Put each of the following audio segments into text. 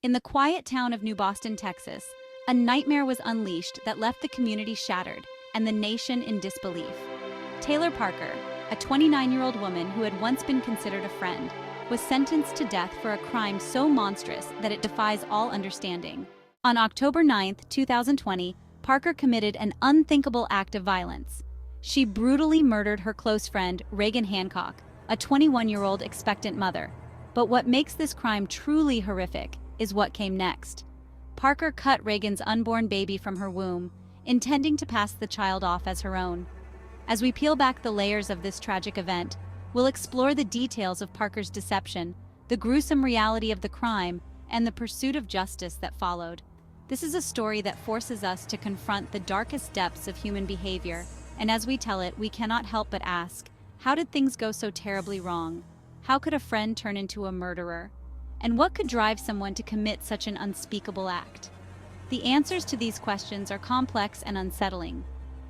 In the quiet town of New Boston, Texas, a nightmare was unleashed that left the community shattered and the nation in disbelief. Taylor Parker, a 29-year-old woman who had once been considered a friend, was sentenced to death for a crime so monstrous that it defies all understanding. On October 9, 2020, Parker committed an unthinkable act of violence. She brutally murdered her close friend, Reagan Hancock, a 21-year-old expectant mother. But what makes this crime truly horrific is what came next. Parker cut Reagan's unborn baby from her womb, intending to pass the child off as her own. As we peel back the layers of this tragic event, we'll explore the details of Parker's deception, the gruesome reality of the crime, and the pursuit of justice that followed. This is a story that forces us to confront the darkest depths of human behavior, and as we tell it, we cannot help but ask, how did things go so terribly wrong? How could a friend turn into a murderer? And what could drive someone to commit such an unspeakable act? The answers to these questions are complex and unsettling.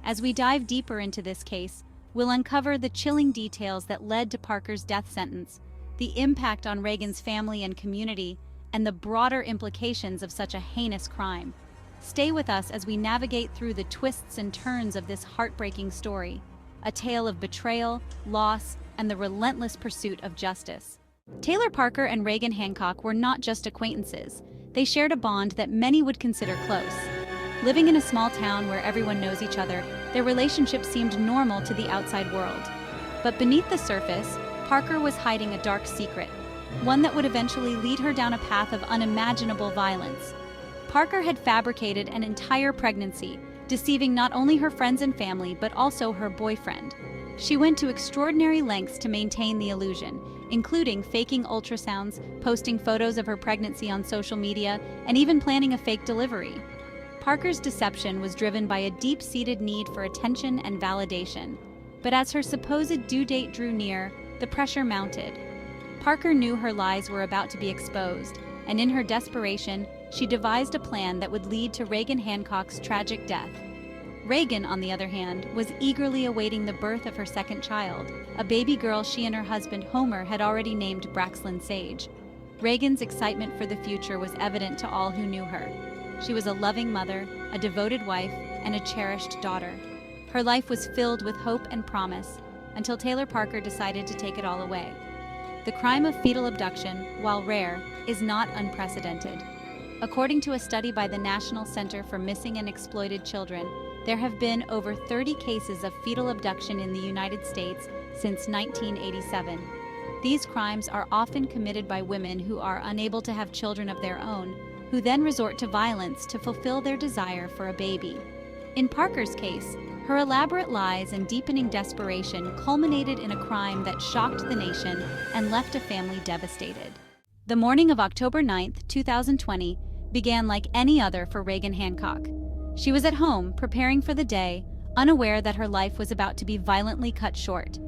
As we dive deeper into this case, we'll uncover the chilling details that led to Parker's death sentence, the impact on Reagan's family and community, and the broader implications of such a heinous crime. Stay with us as we navigate through the twists and turns of this heartbreaking story, a tale of betrayal, loss, and the relentless pursuit of justice. Taylor Parker and Reagan Hancock were not just acquaintances. They shared a bond that many would consider close. Living in a small town where everyone knows each other, their relationship seemed normal to the outside world. But beneath the surface, Parker was hiding a dark secret, one that would eventually lead her down a path of unimaginable violence. Parker had fabricated an entire pregnancy, deceiving not only her friends and family, but also her boyfriend. She went to extraordinary lengths to maintain the illusion, including faking ultrasounds, posting photos of her pregnancy on social media, and even planning a fake delivery. Parker's deception was driven by a deep-seated need for attention and validation. But as her supposed due date drew near, the pressure mounted. Parker knew her lies were about to be exposed, and in her desperation, she devised a plan that would lead to Reagan Hancock's tragic death. Reagan, on the other hand, was eagerly awaiting the birth of her second child, a baby girl she and her husband Homer had already named Braxlyn Sage. Reagan's excitement for the future was evident to all who knew her. She was a loving mother, a devoted wife, and a cherished daughter. Her life was filled with hope and promise, until Taylor Parker decided to take it all away. The crime of fetal abduction, while rare, is not unprecedented. According to a study by the National Center for Missing and Exploited Children, there have been over 30 cases of fetal abduction in the United States since 1987. These crimes are often committed by women who are unable to have children of their own, who then resort to violence to fulfill their desire for a baby. In Parker's case, her elaborate lies and deepening desperation culminated in a crime that shocked the nation and left a family devastated. The morning of October 9, 2020, began like any other for Reagan Hancock. She was at home, preparing for the day, unaware that her life was about to be violently cut short.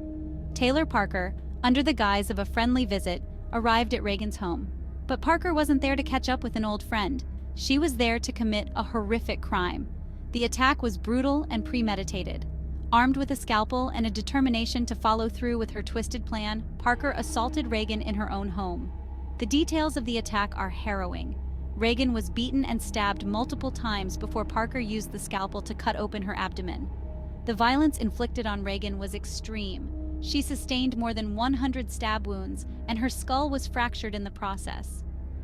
Taylor Parker, under the guise of a friendly visit, arrived at Reagan's home. But Parker wasn't there to catch up with an old friend. She was there to commit a horrific crime. The attack was brutal and premeditated. Armed with a scalpel and a determination to follow through with her twisted plan, Parker assaulted Reagan in her own home. The details of the attack are harrowing. Reagan was beaten and stabbed multiple times before Parker used the scalpel to cut open her abdomen. The violence inflicted on Reagan was extreme. She sustained more than 100 stab wounds, and her skull was fractured in the process.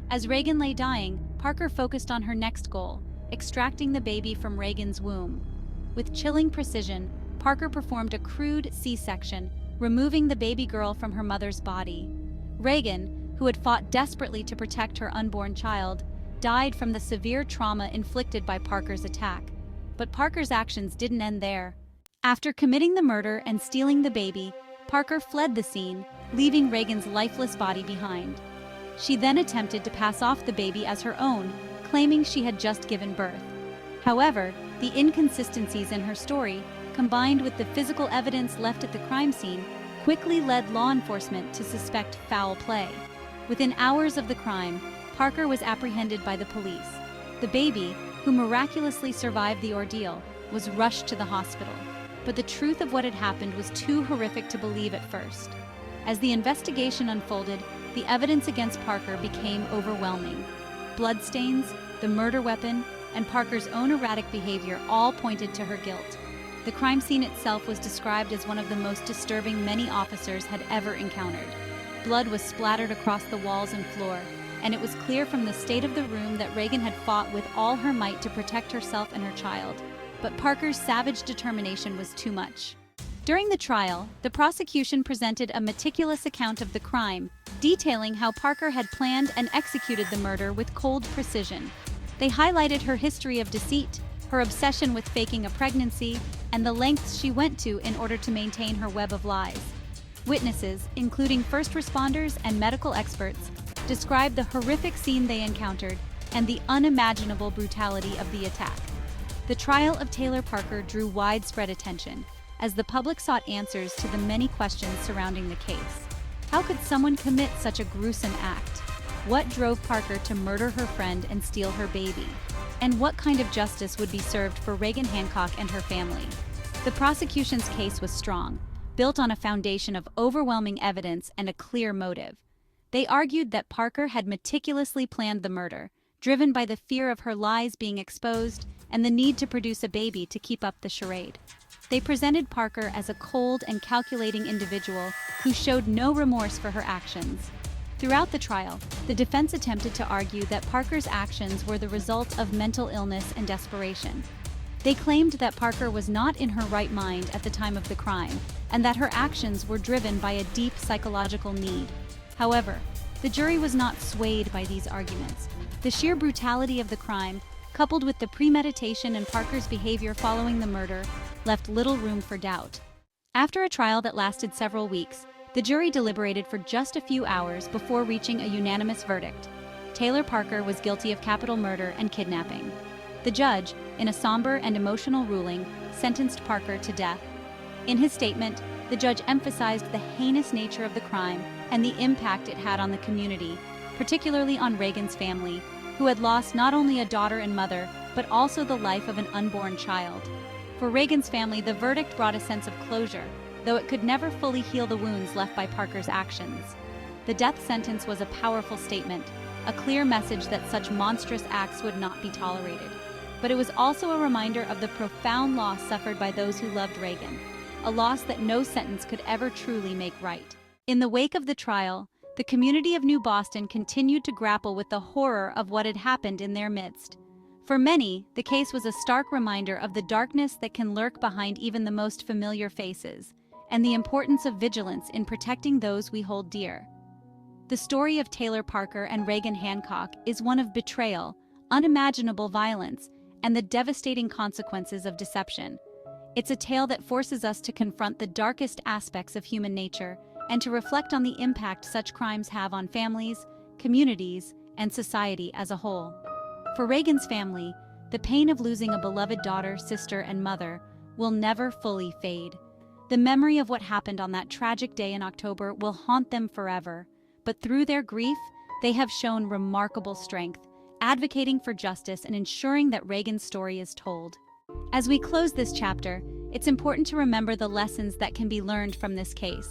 As Reagan lay dying, Parker focused on her next goal, extracting the baby from Reagan's womb. With chilling precision, Parker performed a crude C-section, removing the baby girl from her mother's body. Reagan, who had fought desperately to protect her unborn child, died from the severe trauma inflicted by Parker's attack. But Parker's actions didn't end there. After committing the murder and stealing the baby, Parker fled the scene, leaving Reagan's lifeless body behind. She then attempted to pass off the baby as her own, claiming she had just given birth. However, the inconsistencies in her story, combined with the physical evidence left at the crime scene, quickly led law enforcement to suspect foul play. Within hours of the crime, Parker was apprehended by the police. The baby, who miraculously survived the ordeal, was rushed to the hospital. But the truth of what had happened was too horrific to believe at first. As the investigation unfolded, the evidence against Parker became overwhelming. Bloodstains, the murder weapon, and Parker's own erratic behavior all pointed to her guilt. The crime scene itself was described as one of the most disturbing many officers had ever encountered. Blood was splattered across the walls and floor, and it was clear from the state of the room that Regan had fought with all her might to protect herself and her child. But Parker's savage determination was too much. During the trial, the prosecution presented a meticulous account of the crime, detailing how Parker had planned and executed the murder with cold precision. They highlighted her history of deceit, her obsession with faking a pregnancy, and the lengths she went to in order to maintain her web of lies. Witnesses, including first responders and medical experts, described the horrific scene they encountered and the unimaginable brutality of the attack. The trial of Taylor Parker drew widespread attention as the public sought answers to the many questions surrounding the case. How could someone commit such a gruesome act? What drove Parker to murder her friend and steal her baby? And what kind of justice would be served for Regan Hancock and her family? The prosecution's case was strong, built on a foundation of overwhelming evidence and a clear motive. They argued that Parker had meticulously planned the murder, driven by the fear of her lies being exposed and the need to produce a baby to keep up the charade. They presented Parker as a cold and calculating individual who showed no remorse for her actions. Throughout the trial, the defense attempted to argue that Parker's actions were the result of mental illness and desperation. They claimed that Parker was not in her right mind at the time of the crime, and that her actions were driven by a deep psychological need. However, the jury was not swayed by these arguments. The sheer brutality of the crime, coupled with the premeditation and Parker's behavior following the murder, left little room for doubt. After a trial that lasted several weeks, the jury deliberated for just a few hours before reaching a unanimous verdict. Taylor Parker was guilty of capital murder and kidnapping. The judge, in a somber and emotional ruling, sentenced Parker to death. In his statement, the judge emphasized the heinous nature of the crime and the impact it had on the community, particularly on Regan's family, who had lost not only a daughter and mother, but also the life of an unborn child. For Regan's family, the verdict brought a sense of closure, though it could never fully heal the wounds left by Parker's actions. The death sentence was a powerful statement, a clear message that such monstrous acts would not be tolerated. But it was also a reminder of the profound loss suffered by those who loved Regan, a loss that no sentence could ever truly make right. In the wake of the trial, the community of New Boston continued to grapple with the horror of what had happened in their midst. For many, the case was a stark reminder of the darkness that can lurk behind even the most familiar faces, and the importance of vigilance in protecting those we hold dear. The story of Taylor Parker and Regan Hancock is one of betrayal, unimaginable violence, and the devastating consequences of deception. It's a tale that forces us to confront the darkest aspects of human nature and to reflect on the impact such crimes have on families, communities, and society as a whole. For Regan's family, the pain of losing a beloved daughter, sister, and mother will never fully fade. The memory of what happened on that tragic day in October will haunt them forever, but through their grief, they have shown remarkable strength, advocating for justice and ensuring that Regan's story is told. As we close this chapter, it's important to remember the lessons that can be learned from this case: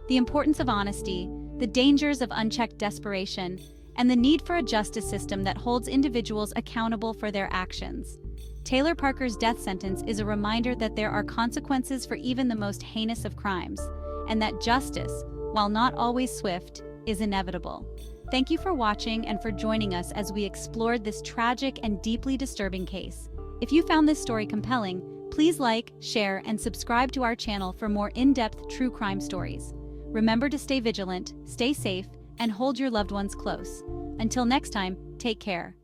the importance of honesty, the dangers of unchecked desperation, and the need for a justice system that holds individuals accountable for their actions. Taylor Parker's death sentence is a reminder that there are consequences for even the most heinous of crimes, and that justice, while not always swift, is inevitable. Thank you for watching and for joining us as we explored this tragic and deeply disturbing case. If you found this story compelling, please like, share, and subscribe to our channel for more in-depth true crime stories. Remember to stay vigilant, stay safe, and hold your loved ones close. Until next time, take care.